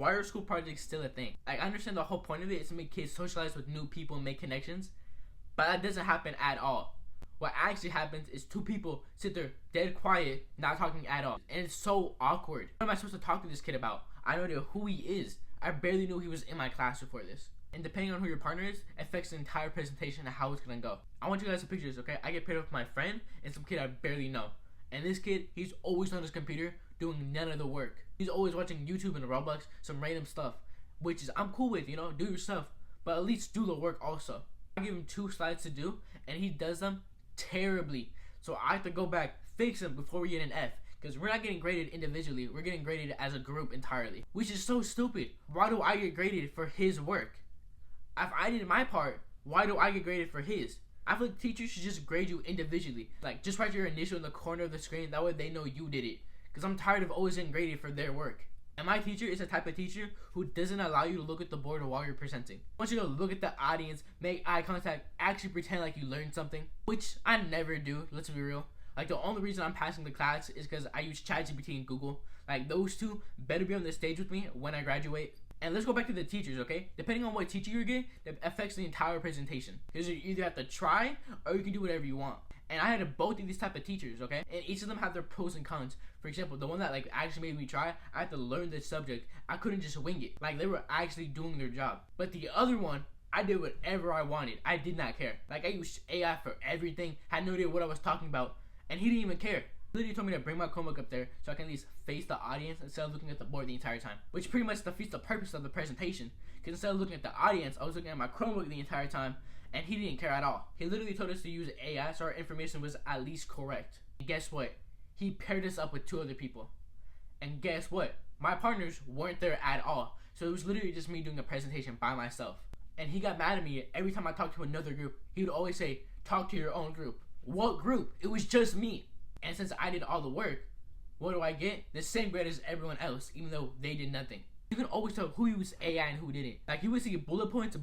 Why are school projects still a thing? Like, I understand the whole point of it is to make kids socialize with new people and make connections, but that doesn't happen at all. What actually happens is two people sit there dead quiet, not talking at all, and it's so awkward. What am I supposed to talk to this kid about? I don't know who he is. I barely knew he was in my class before this. And depending on who your partner is, affects the entire presentation and how it's gonna go. I want you guys some pictures, okay? I get paired up with my friend and some kid I barely know. And this kid, he's always on his computer doing none of the work. He's always watching YouTube and Roblox, some random stuff, which is I'm cool with, you know, do your stuff, but at least do the work also. I give him 2 slides to do, and he does them terribly. So I have to go back, fix them before we get an F. Because we're not getting graded individually, we're getting graded as a group entirely. Which is so stupid. Why do I get graded for his work? If I did my part, why do I get graded for his? I feel like teachers should just grade you individually. Like, just write your initial in the corner of the screen, that way they know you did it. Because I'm tired of always getting graded for their work. And my teacher is the type of teacher who doesn't allow you to look at the board while you're presenting. I want you to look at the audience, make eye contact, actually pretend like you learned something. Which I never do, let's be real. Like, the only reason I'm passing the class is because I use ChatGPT and Google. Like, those two better be on the stage with me when I graduate. And let's go back to the teachers, okay? Depending on what teacher you get, that affects the entire presentation. Because you either have to try, or you can do whatever you want. And I had both of these type of teachers, okay? And each of them have their pros and cons. For example, the one that like actually made me try, I had to learn this subject. I couldn't just wing it. Like, they were actually doing their job. But the other one, I did whatever I wanted. I did not care. Like, I used AI for everything. Had no idea what I was talking about. And he didn't even care. He literally told me to bring my Chromebook up there so I can at least face the audience instead of looking at the board the entire time. Which pretty much defeats the purpose of the presentation. Because instead of looking at the audience, I was looking at my Chromebook the entire time. And he didn't care at all. He literally told us to use AI so our information was at least correct. And guess what? He paired us up with 2 other people. And guess what? My partners weren't there at all. So it was literally just me doing a presentation by myself. And he got mad at me every time I talked to another group. He would always say, talk to your own group. What group? It was just me. And since I did all the work, what do I get? The same grade as everyone else, even though they did nothing. You can always tell who used AI and who didn't. Like, you would see bullet points,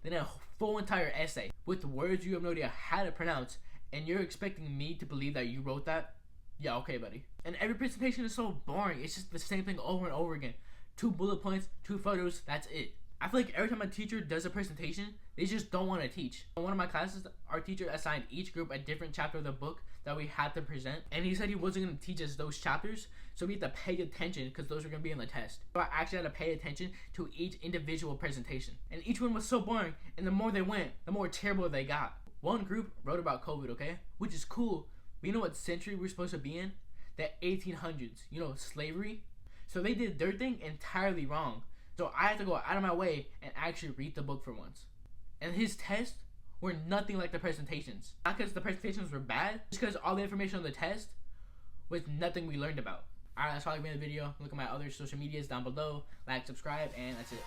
then a full entire essay with words you have no idea how to pronounce, and you're expecting me to believe that you wrote that? Yeah, okay, buddy. And every presentation is so boring. It's just the same thing over and over again. 2 bullet points, 2 photos, that's it. I feel like every time a teacher does a presentation, they just don't want to teach. In one of my classes, our teacher assigned each group a different chapter of the book that we had to present. And he said he wasn't going to teach us those chapters, so we had to pay attention because those were going to be on the test. So I actually had to pay attention to each individual presentation. And each one was so boring, and the more they went, the more terrible they got. One group wrote about COVID, okay? Which is cool. But you know what century we're supposed to be in? The 1800s. You know, slavery? So they did their thing entirely wrong. So I had to go out of my way and actually read the book for once. And his tests were nothing like the presentations. Not because the presentations were bad, just because all the information on the test was nothing we learned about. Alright, that's all I made the video. Look at my other social medias down below. Like, subscribe, and that's it.